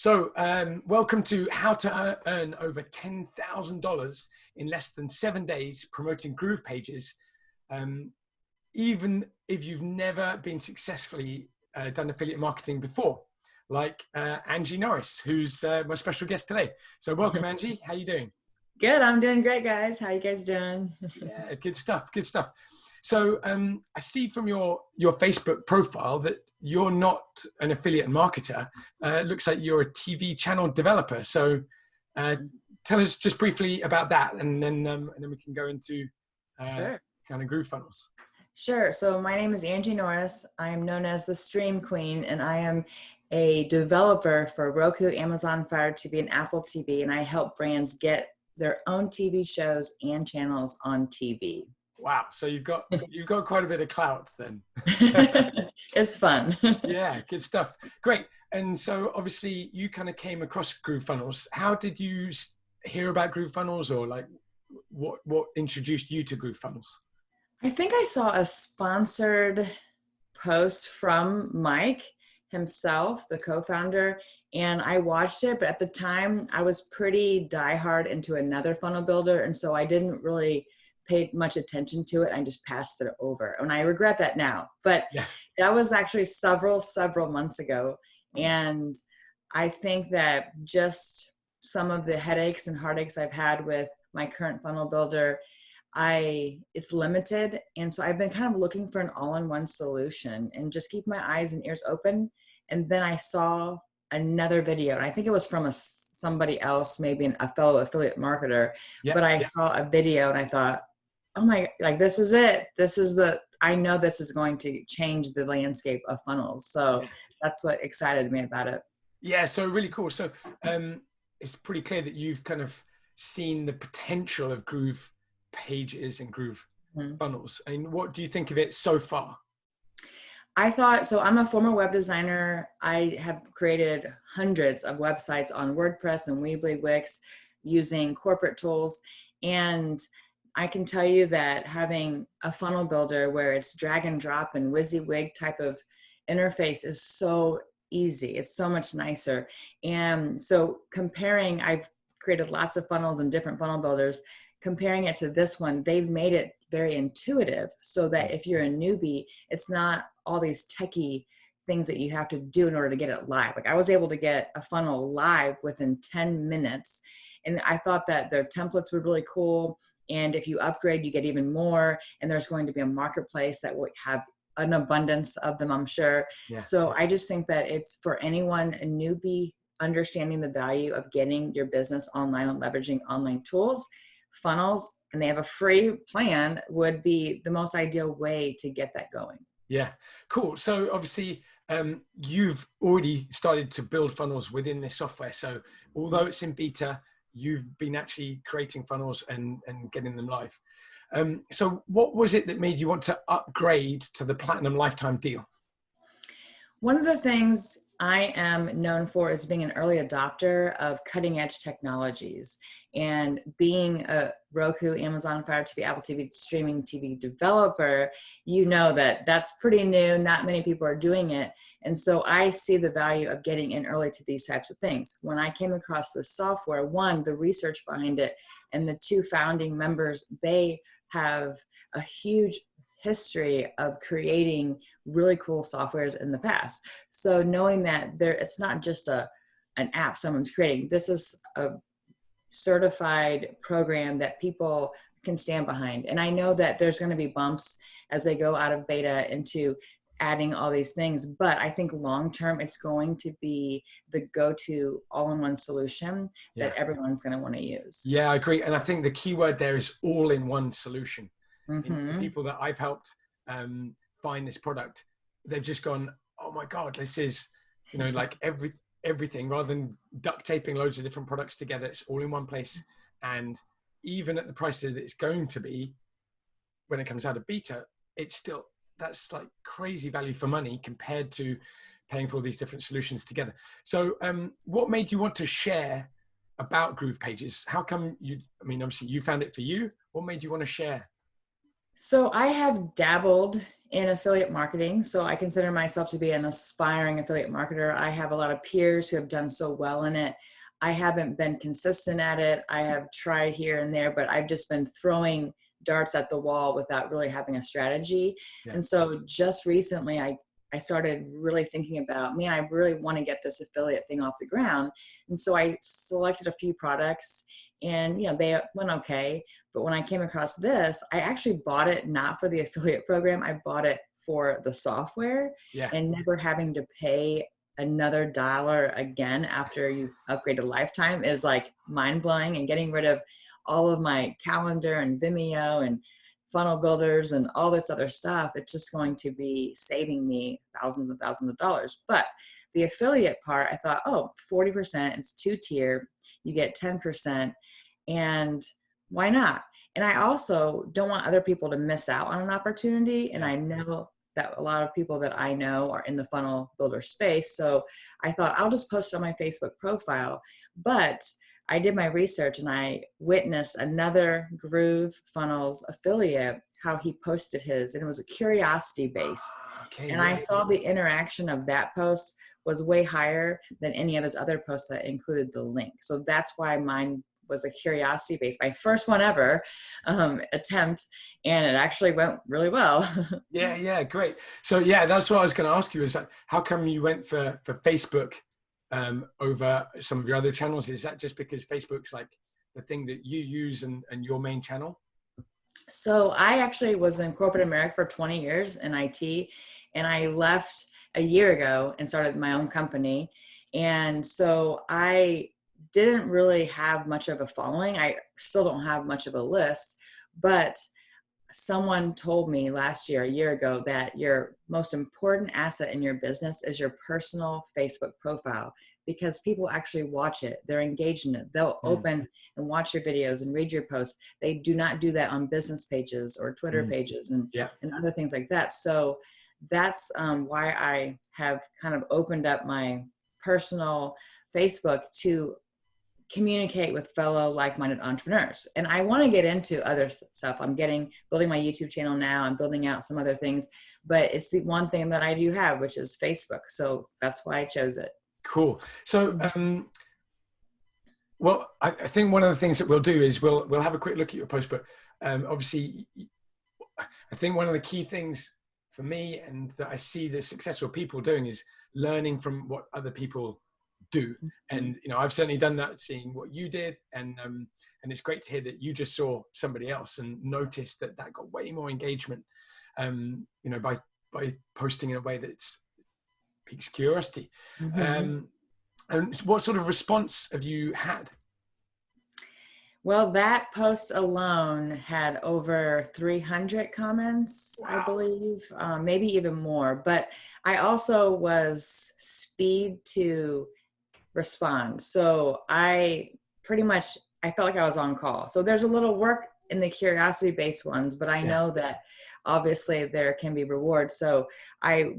Welcome to how to earn over $10,000 in less than 7 days promoting GroovePages, even if you've never been successfully done affiliate marketing before, like Angie Norris, who's my special guest today. So welcome, Angie. How you doing? Good. I'm doing great, guys. How you guys doing? Yeah, good stuff. Good stuff. So I see from your Facebook profile that you're not an affiliate marketer. It looks like you're a TV channel developer. So tell us just briefly about that, and then we can go into Sure. kind of GrooveFunnels. Sure. So my name is Angie Norris. I am known as the Stream Queen, and I am a developer for Roku, Amazon Fire TV, and Apple TV, and I help brands get their own TV shows and channels on TV. Wow. So you've got quite a bit of clout then. It's fun. Yeah, good stuff. Great. And so obviously you kind of came across GrooveFunnels. How did you hear about GrooveFunnels, or like what introduced you to GrooveFunnels? I think I saw a sponsored post from Mike himself, the co-founder, and I watched it, but at the time I was pretty diehard into another funnel builder, and so I didn't really pay much attention to it. I just passed it over, and I regret that now. But yeah, that was actually several months ago, and I think that just some of the headaches and heartaches I've had with my current funnel builder, it's limited, and so I've been kind of looking for an all-in-one solution and just keep my eyes and ears open. And then I saw another video, and I think it was from somebody else, maybe a fellow affiliate marketer, but I saw a video and I thought, oh my, like, this is it. I know this is going to change the landscape of funnels. So that's what excited me about it. Yeah, so really cool. So it's pretty clear that you've kind of seen the potential of GroovePages and GrooveFunnels. And what do you think of it so far? I thought, so I'm a former web designer. I have created hundreds of websites on WordPress and Weebly, Wix using corporate tools. And I can tell you that having a funnel builder where it's drag and drop and WYSIWYG type of interface is so easy. It's so much nicer. And so I've created lots of funnels and different funnel builders. Comparing it to this one, they've made it very intuitive so that if you're a newbie, it's not all these techie things that you have to do in order to get it live. Like, I was able to get a funnel live within 10 minutes. And I thought that their templates were really cool. And if you upgrade, you get even more. And there's going to be a marketplace that will have an abundance of them, I'm sure. Yeah. So I just think that it's for anyone, a newbie, understanding the value of getting your business online and leveraging online tools. Funnels, and they have a free plan, would be the most ideal way to get that going. Yeah, cool. So obviously you've already started to build funnels within this software. So although it's in beta, you've been actually creating funnels and getting them live. So what was it that made you want to upgrade to the Platinum Lifetime deal? One of the things I am known for is being an early adopter of cutting edge technologies, and being a Roku, Amazon Fire TV, Apple TV streaming TV developer, you know that that's pretty new. Not many people are doing it. And so I see the value of getting in early to these types of things. When I came across this software, one, the research behind it, and the two founding members, they have a huge history of creating really cool softwares in the past. So knowing that it's not just an app someone's creating, this is a certified program that people can stand behind. And I know that there's going to be bumps as they go out of beta into adding all these things, but I think long-term it's going to be the go-to all-in-one solution that everyone's going to want to use. Yeah, I agree. And I think the key word there is all-in-one solution. The people that I've helped find this product, they've just gone, oh my God, this is, like everything, rather than duct taping loads of different products together. It's all in one place. And even at the price that it's going to be when it comes out of beta, that's like crazy value for money compared to paying for all these different solutions together. So what made you want to share about GroovePages? How come obviously you found it for you. What made you want to share? So I have dabbled in affiliate marketing. So I consider myself to be an aspiring affiliate marketer. I have a lot of peers who have done so well in it. I haven't been consistent at it. I have tried here and there, but I've just been throwing darts at the wall without really having a strategy. Yeah. And so just recently I started really thinking about, man, I really want to get this affiliate thing off the ground. And so I selected a few products and, they went okay. But when I came across this, I actually bought it not for the affiliate program. I bought it for the software, Yeah. and never having to pay another dollar again after you upgrade a lifetime is like mind blowing. And getting rid of all of my calendar and Vimeo and funnel builders and all this other stuff, it's just going to be saving me thousands and thousands of dollars. But the affiliate part, I thought, 40%, it's 2-tier, you get 10%, and why not? And I also don't want other people to miss out on an opportunity. And I know that a lot of people that I know are in the funnel builder space. So I thought I'll just post on my Facebook profile. But I did my research and I witnessed another Groove Funnels affiliate, how he posted his, and it was a curiosity based. Okay, and I saw the interaction of that post was way higher than any of his other posts that included the link. So that's why mine was a curiosity based, my first one ever attempt, and it actually went really well. Yeah, great. So yeah, that's what I was going to ask you, is like, how come you went for Facebook over some of your other channels? Is that just because Facebook's like the thing that you use and your main channel? So I actually was in corporate America for 20 years in IT, and I left a year ago and started my own company. And so I didn't really have much of a following. I still don't have much of a list, but someone told me last year, a year ago, that your most important asset in your business is your personal Facebook profile, because people actually watch it. They're engaged in it. They'll open and watch your videos and read your posts. They do not do that on business pages or Twitter pages and other things like that. So that's why I have kind of opened up my personal Facebook to communicate with fellow like-minded entrepreneurs. And I want to get into other stuff. I'm building my YouTube channel now. I'm building out some other things, but it's the one thing that I do have, which is Facebook. So that's why I chose it. Cool. So, well, I think one of the things that we'll do is we'll have a quick look at your post, but obviously I think one of the key things for me, and that I see the successful people doing, is learning from what other people do. And I've certainly done that, seeing what you did, and it's great to hear that you just saw somebody else and noticed that got way more engagement by posting in a way that's piques curiosity. And what sort of response have you had? Well, that post alone had over 300 comments. Wow. I believe, maybe even more. But I also was speed to respond. So I felt like I was on call. So there's a little work in the curiosity based ones, but I know that obviously there can be rewards. So I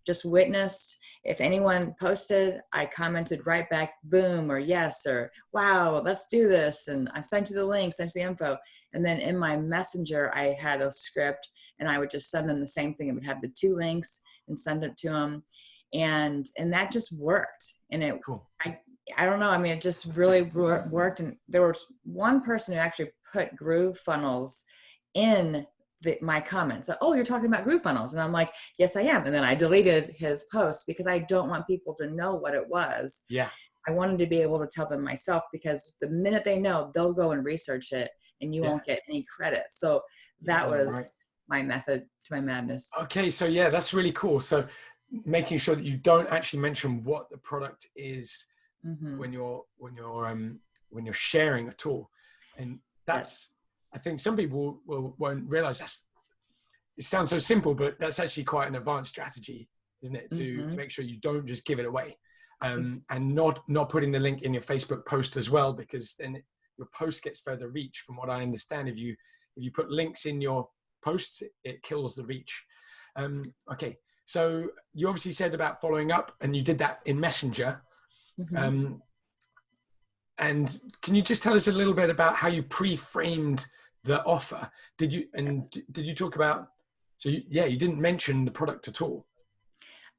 just witnessed, if anyone posted, I commented right back, boom, or yes, or wow, let's do this. And I sent you the link, sent you the info. And then in my messenger, I had a script, and I would just send them the same thing. It would have the 2 links and send it to them. And that just worked. And it, cool. I don't know. I mean, it just really worked. And there was one person who actually put Groove Funnels in my comments. Oh, you're talking about Groove Funnels. And I'm like, yes, I am. And then I deleted his post because I don't want people to know what it was. Yeah. I wanted to be able to tell them myself, because the minute they know, they'll go and research it and you won't get any credit. So that was my method to my madness. Okay. So yeah, that's really cool. So making sure that you don't actually mention what the product is when you're sharing at all. And that's, I think some people won't realize it sounds so simple, but that's actually quite an advanced strategy, isn't it? To make sure you don't just give it away, and not putting the link in your Facebook post as well, because then your post gets further reach. From what I understand, if you put links in your posts, it kills the reach. Okay. So you obviously said about following up, and you did that in Messenger. And can you just tell us a little bit about how you pre-framed the offer. Did you, and did you talk about, so you didn't mention the product at all?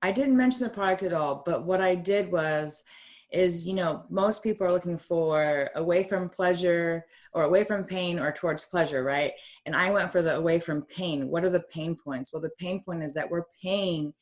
I didn't mention the product at all, but what I did is, most people are looking for away from pleasure or away from pain or towards pleasure, right? And I went for the away from pain. What are the pain points? Well, the pain point is that we're paying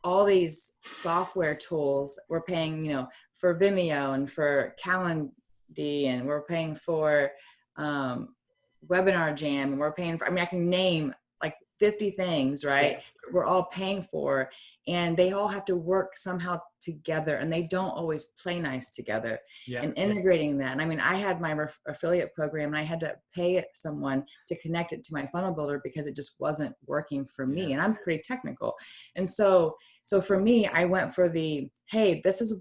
all these software tools. We're paying, for Vimeo and for Calendly, and we're paying for Webinar Jam, and we're paying for, I can name like 50 things, right? Yeah. We're all paying for, and they all have to work somehow together, and they don't always play nice together. Yeah. And integrating that. And I had my affiliate program, and I had to pay someone to connect it to my funnel builder because it just wasn't working for me. And I'm pretty technical. And so for me, I went for hey, this is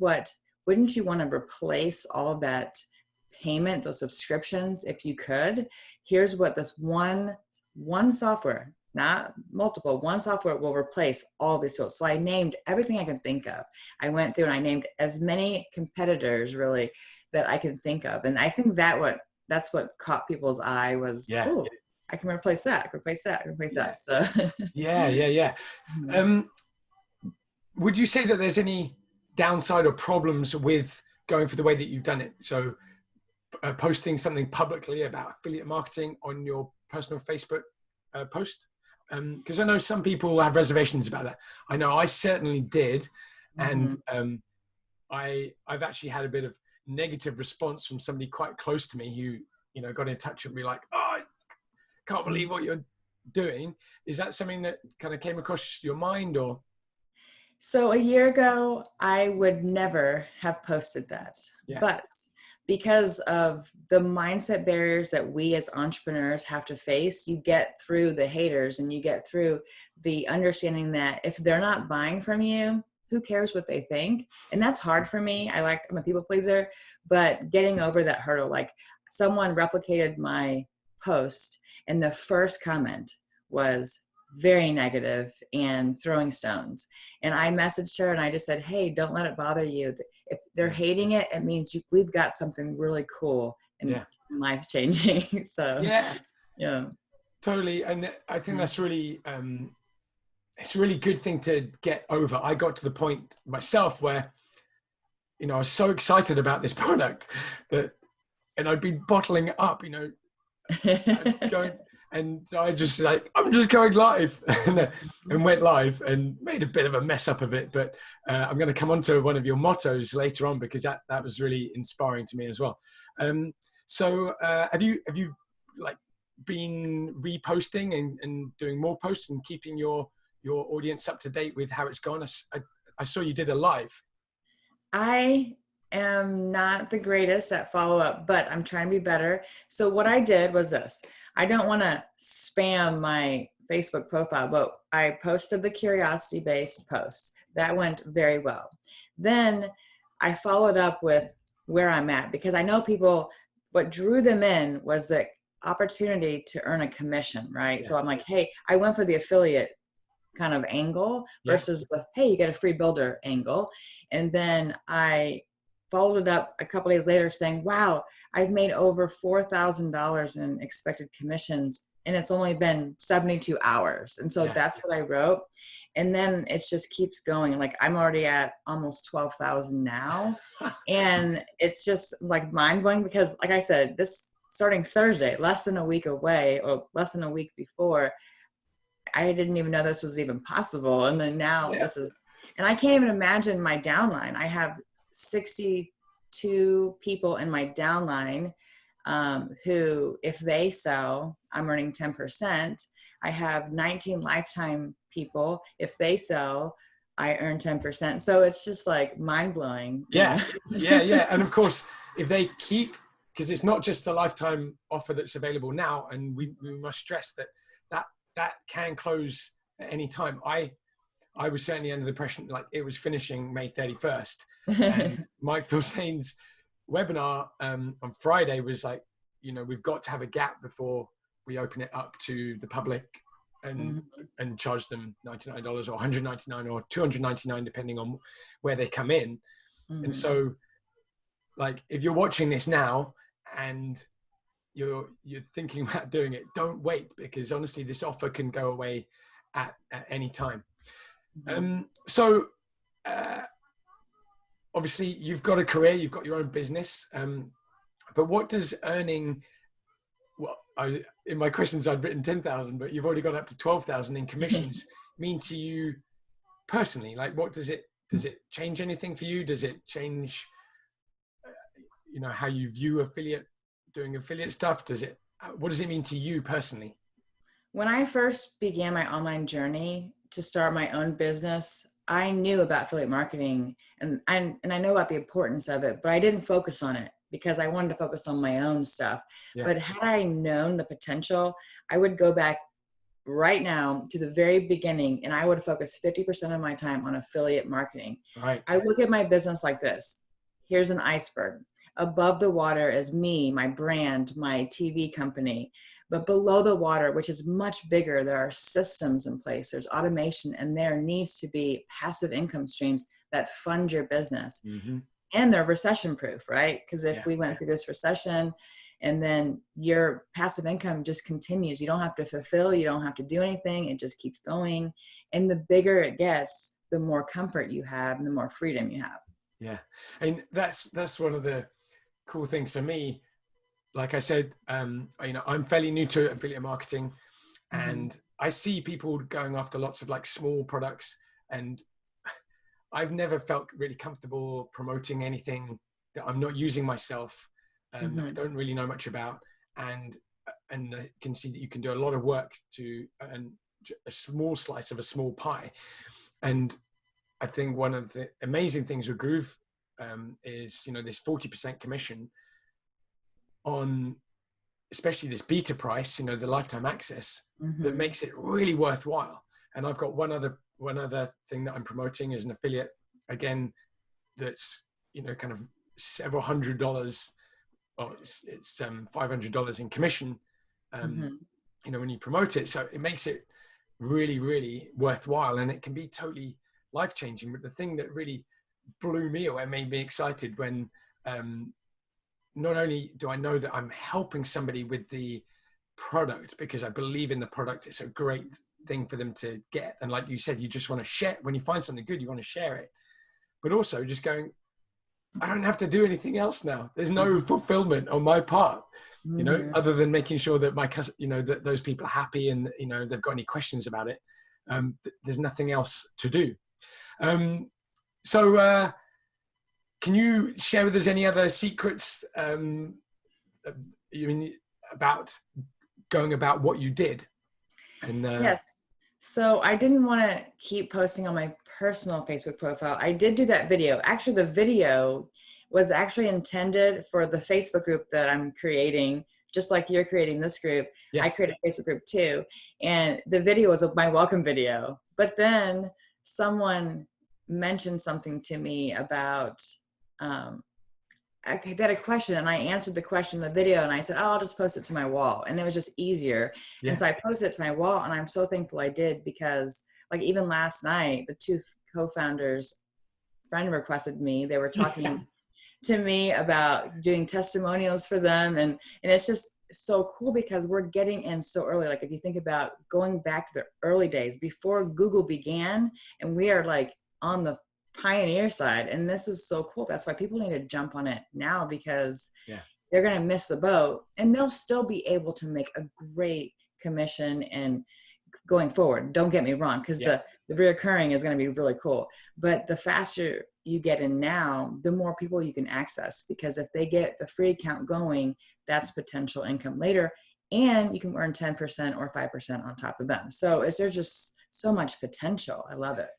wouldn't you want to replace all of that payment, those subscriptions, if you could? Here's what this one software, not multiple, one software will replace all these tools. So I named everything I can think of. I went through and I named as many competitors really that I can think of. And I think that's what caught people's eye was, oh, I can replace that, that. So yeah. Would you say that there's any downside or problems with going for the way that you've done it? So posting something publicly about affiliate marketing on your personal Facebook post? Because I know some people have reservations about that. I know I certainly did. And I've actually had a bit of negative response from somebody quite close to me who, got in touch with me like, oh, I can't believe what you're doing. Is that something that kind of came across your mind, or? So a year ago, I would never have posted that, but because of the mindset barriers that we as entrepreneurs have to face, you get through the haters and you get through the understanding that if they're not buying from you, who cares what they think? And that's hard for me. I'm a people pleaser, but getting over that hurdle, like someone replicated my post and the first comment was very negative and throwing stones. And I messaged her and I just said, hey, don't let it bother you. If they're hating it, it means we've got something really cool and life changing. So yeah, totally. And I think that's really, it's a really good thing to get over. I got to the point myself where, I was so excited about this product and I'd been bottling it up, and so I just I'm just going live and went live and made a bit of a mess up of it. But I'm going to come on to one of your mottos later on, because that was really inspiring to me as well. So have you been reposting and doing more posts and keeping your audience up to date with how it's gone? I saw you did a live. I am not the greatest at follow-up, but I'm trying to be better. So what I did was this. I don't want to spam my Facebook profile, but I posted the curiosity-based post. That went very well. Then I followed up with where I'm at, because I know people, what drew them in was the opportunity to earn a commission, right? Yeah. So I'm like, hey, I went for the affiliate kind of angle versus the, hey, you get a free builder angle. And then I followed it up a couple days later saying, wow, I've made over $4,000 in expected commissions, and it's only been 72 hours. And so that's what I wrote. And then it just keeps going. Like I'm already at almost 12,000 now. And it's just like mind blowing, because like I said, this starting Thursday, less than a week away, or less than a week before, I didn't even know this was even possible. And then now this is, and I can't even imagine my downline. I have 62 people in my downline who, if they sell, I'm earning 10%. I have 19 lifetime people. If they sell, I earn 10%. So it's just like mind blowing. Yeah. And of course, if they keep, because it's not just the lifetime offer that's available now. And we must stress that can close at any time. I was certainly under the impression like it was finishing May 31st. And Mike Filsaime's webinar on Friday was like, we've got to have a gap before we open it up to the public and charge them $99 or $199 or $299, depending on where they come in. And so like, if you're watching this now and you're thinking about doing it, don't wait, because honestly, this offer can go away at any time. So obviously you've got a career, you've got your own business, but what does earning, well, in my questions I'd written 10,000, but you've already gone up to 12,000 in commissions mean to you personally? Like, what does it change anything for you? Does it change, how you view doing affiliate stuff? What does it mean to you personally? When I first began my online journey to start my own business, I knew about affiliate marketing and I know about the importance of it, but I didn't focus on it because I wanted to focus on my own stuff. Yeah. But had I known the potential, I would go back right now to the very beginning and I would focus 50% of my time on affiliate marketing. Right. I look at my business like this. Here's an iceberg. Above the water is me, my brand, my TV company. But below the water, which is much bigger, there are systems in place. There's automation, and there needs to be passive income streams that fund your business. Mm-hmm. And they're recession proof, right? Because if we went through this recession and then your passive income just continues, you don't have to fulfill, you don't have to do anything. It just keeps going. And the bigger it gets, the more comfort you have and the more freedom you have. Yeah. And that's one of the cool things for me. Like I said, I'm fairly new to affiliate marketing, and I see people going after lots of like small products, and I've never felt really comfortable promoting anything that I'm not using myself, that I don't really know much about, and I can see that you can do a lot of work to earn a small slice of a small pie. And I think one of the amazing things with Groove is, this 40% commission on especially this beta price, the lifetime access, that makes it really worthwhile. And I've got one other thing that I'm promoting as an affiliate, again, that's, kind of several $100, or it's $500 in commission, when you promote it. So it makes it really, really worthwhile, and it can be totally life-changing. But the thing that really blew me away, made me excited, when not only do I know that I'm helping somebody with the product because I believe in the product, it's a great thing for them to get. And like you said, you just want to share, when you find something good, you want to share it. But also just going, I don't have to do anything else now. There's no fulfillment on my part, other than making sure that that those people are happy and, they've got any questions about it. There's nothing else to do. So can you share with us any other secrets about going about what you did? And yes. So I didn't want to keep posting on my personal Facebook profile. I did do that video. Actually, the video was actually intended for the Facebook group that I'm creating, just like you're creating this group. Yeah. I created a Facebook group too. And the video was my welcome video. But then someone mentioned something to me about, I had a question and I answered the question in the video and I said, I'll just post it to my wall. And it was just easier. Yeah. And so I posted it to my wall, and I'm so thankful I did, because like even last night, the two co-founders friend requested me. They were talking to me about doing testimonials for them. And it's just so cool because we're getting in so early. Like if you think about going back to the early days before Google began, and we are like on the pioneer side, and this is so cool. That's why people need to jump on it now, because they're going to miss the boat, and they'll still be able to make a great commission and going forward. Don't get me wrong, because the reoccurring is going to be really cool, but the faster you get in now, the more people you can access, because if they get the free account going, that's potential income later, and you can earn 10% or 5% on top of them. So there's just so much potential. I love it.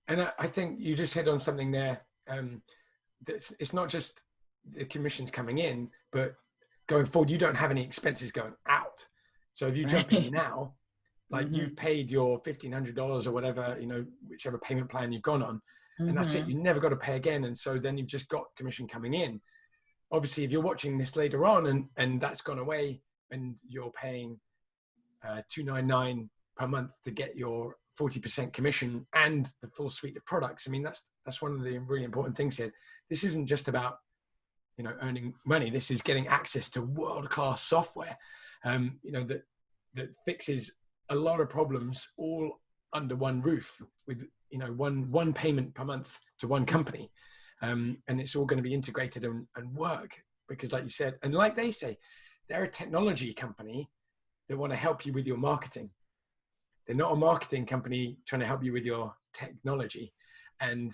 And I think you just hit on something there. It's not just the commissions coming in, but going forward, you don't have any expenses going out. So if you jump in now, like you've paid your $1,500 or whatever, whichever payment plan you've gone on, and that's it. You never got to pay again. And so then you've just got commission coming in. Obviously, if you're watching this later on and that's gone away and you're paying $299 per month to get your 40% commission and the full suite of products. I mean, that's one of the really important things here. This isn't just about earning money. This is getting access to world-class software, that fixes a lot of problems all under one roof with, one payment per month to one company. And it's all going to be integrated and work, because like you said, and like they say, they're a technology company that want to help you with your marketing. They're not a marketing company trying to help you with your technology. And,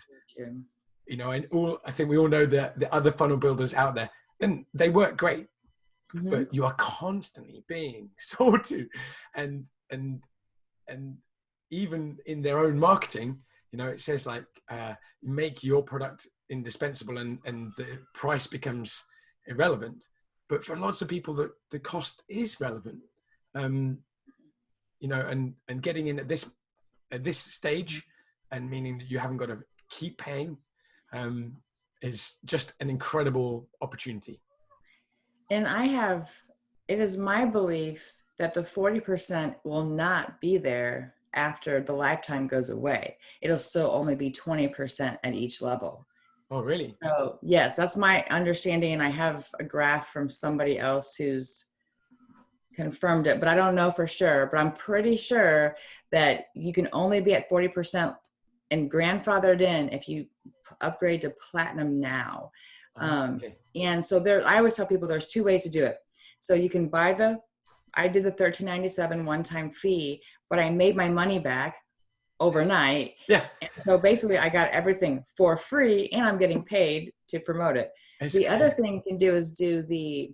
I think we all know that the other funnel builders out there, and they work great, but you are constantly being sold to, and even in their own marketing, it says like, make your product indispensable, and the price becomes irrelevant. But for lots of people, the cost is relevant. And getting in at this stage, and meaning that you haven't got to keep paying, is just an incredible opportunity. And it is my belief that the 40% will not be there after the lifetime goes away. It'll still only be 20% at each level. Oh, really? So yes, that's my understanding. And I have a graph from somebody else who's confirmed it, but I don't know for sure, but I'm pretty sure that you can only be at 40% and grandfathered in if you upgrade to platinum now. Okay. And so I always tell people there's two ways to do it. So you can I did the $13.97 one-time fee, but I made my money back overnight. Yeah. And so basically I got everything for free, and I'm getting paid to promote it. The other thing you can do is do the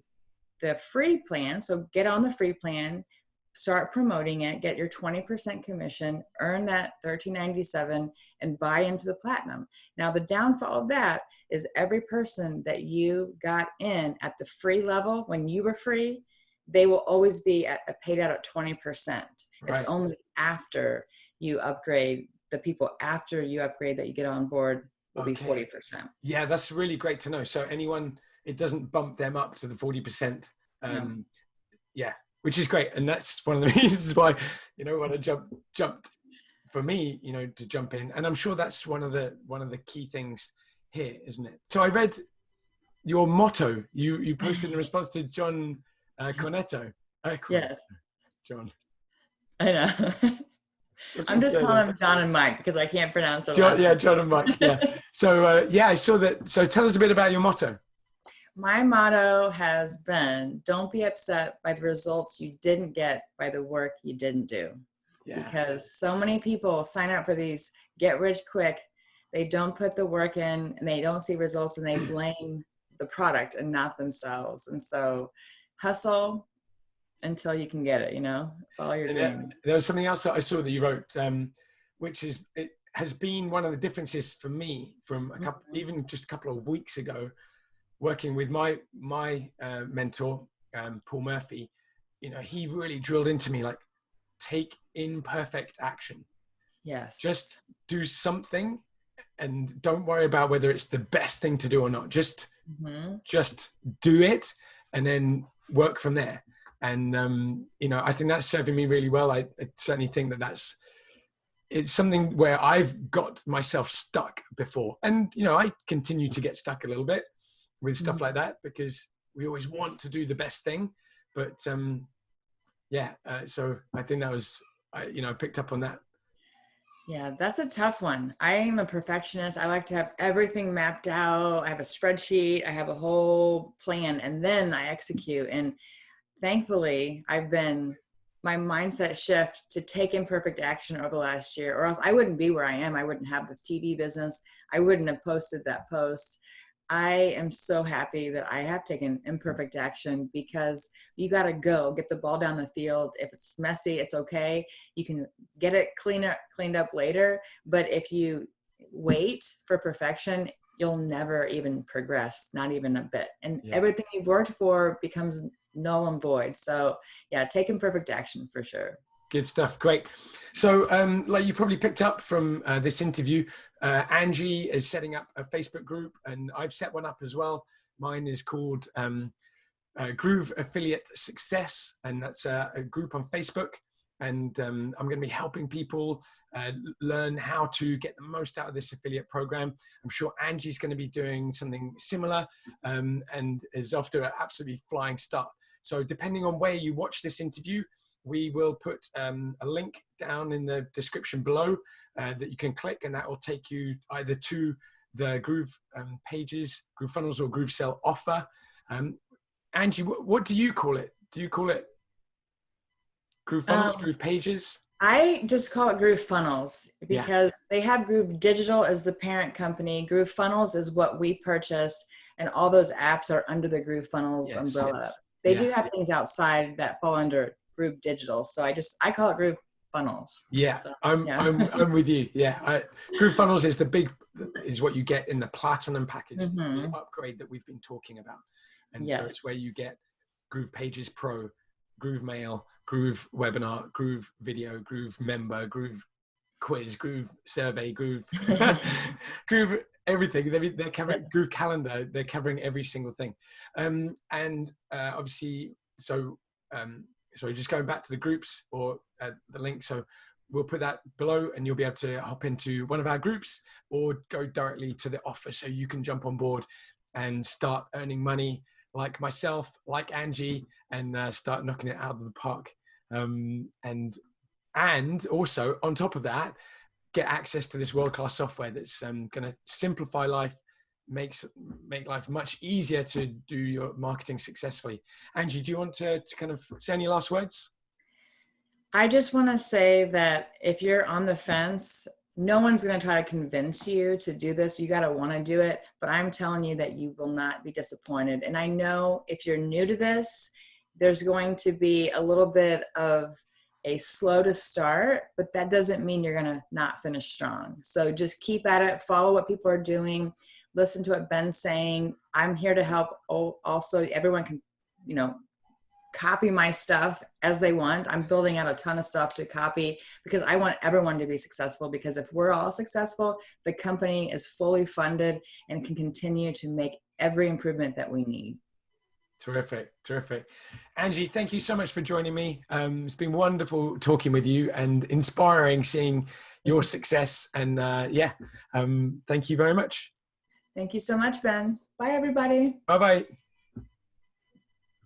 free plan. So get on the free plan, start promoting it, get your 20% commission, earn that $13.97, and buy into the platinum. Now, the downfall of that is every person that you got in at the free level when you were free, they will always be paid out at 20%. Right. It's only after you upgrade, the people after you upgrade that you get on board will be 40%. Yeah, that's really great to know. So anyone, it doesn't bump them up to the 40%. No. Yeah, which is great. And that's one of the reasons why, when I jumped for me, to jump in. And I'm sure that's one of the key things here, isn't it? So I read your motto you posted in response to John Cornetto. Yes. John. I know. I'm just calling them John and Mike because I can't pronounce it. John and Mike. Yeah. So I saw that. So tell us a bit about your motto. My motto has been, don't be upset by the results you didn't get by the work you didn't do. Yeah. Because so many people sign up for these get rich quick. They don't put the work in and they don't see results, and they blame the product and not themselves. And so hustle until you can get it, follow your dreams. There was something else that I saw that you wrote, which is, it has been one of the differences for me from even just a couple of weeks ago, working with my mentor, Paul Murphy. He really drilled into me, like, take imperfect action. Yes. Just do something and don't worry about whether it's the best thing to do or not. Just do it and then work from there. And, I think that's serving me really well. I certainly think it's something where I've got myself stuck before. And, I continue to get stuck a little bit with stuff like that, because we always want to do the best thing. But, so I think that was, I picked up on that. Yeah, that's a tough one. I am a perfectionist. I like to have everything mapped out. I have a spreadsheet. I have a whole plan, and then I execute. And thankfully, my mindset shift to take imperfect action over the last year, or else I wouldn't be where I am. I wouldn't have the TV business. I wouldn't have posted that post. I am so happy that I have taken imperfect action, because you got to get the ball down the field. If it's messy, it's okay. You can get it cleaned up later. But if you wait for perfection, you'll never even progress, not even a bit. And everything you've worked for becomes null and void. So take imperfect action for sure. Good stuff. Great. So like you probably picked up from this interview, Angie is setting up a Facebook group, and I've set one up as well. Mine is called Groove Affiliate Success, and that's a group on Facebook. and I'm going to be helping people learn how to get the most out of this affiliate program. I'm sure Angie's going to be doing something similar, and is off to an absolutely flying start. So depending on where you watch this interview, we will put a link down in the description below that you can click, and that will take you either to the Groove pages, Groove Funnels, or Groove Sell offer. Angie, what do you call it? Do you call it Groove Funnels, Groove Pages? I just call it Groove Funnels because they have Groove Digital as the parent company. Groove Funnels is what we purchased, and all those apps are under the Groove Funnels umbrella. They do have things outside that fall under Groove Digital, so I call it Groove Funnels. Yeah, so, I'm with you. Yeah, Groove Funnels is is what you get in the Platinum package, the upgrade that we've been talking about, and so it's where you get Groove Pages Pro, Groove Mail, Groove Webinar, Groove Video, Groove Member, Groove Quiz, Groove Survey, Groove Groove everything. They're covering Groove Calendar. They're covering every single thing, and obviously, so sorry, just going back to the groups or the link. So we'll put that below, and you'll be able to hop into one of our groups or go directly to the offer, so you can jump on board and start earning money like myself, like Angie, and start knocking it out of the park. And also on top of that, get access to this world-class software that's going to simplify life, make life much easier to do your marketing successfully. Angie, do you want to kind of say any last words? I just want to say that if you're on the fence, no one's going to try to convince you to do this. You got to want to do it, but I'm telling you that you will not be disappointed. And I know if you're new to this, there's going to be a little bit of a slow to start, but that doesn't mean you're going to not finish strong. So just keep at it, follow what people are doing, listen to what Ben's saying. I'm here to help. Also, everyone can, copy my stuff as they want. I'm building out a ton of stuff to copy because I want everyone to be successful, because if we're all successful, the company is fully funded and can continue to make every improvement that we need. Terrific. Angie, thank you so much for joining me. It's been wonderful talking with you and inspiring seeing your success. And thank you very much. Thank you so much, Ben. Bye, everybody. Bye-bye.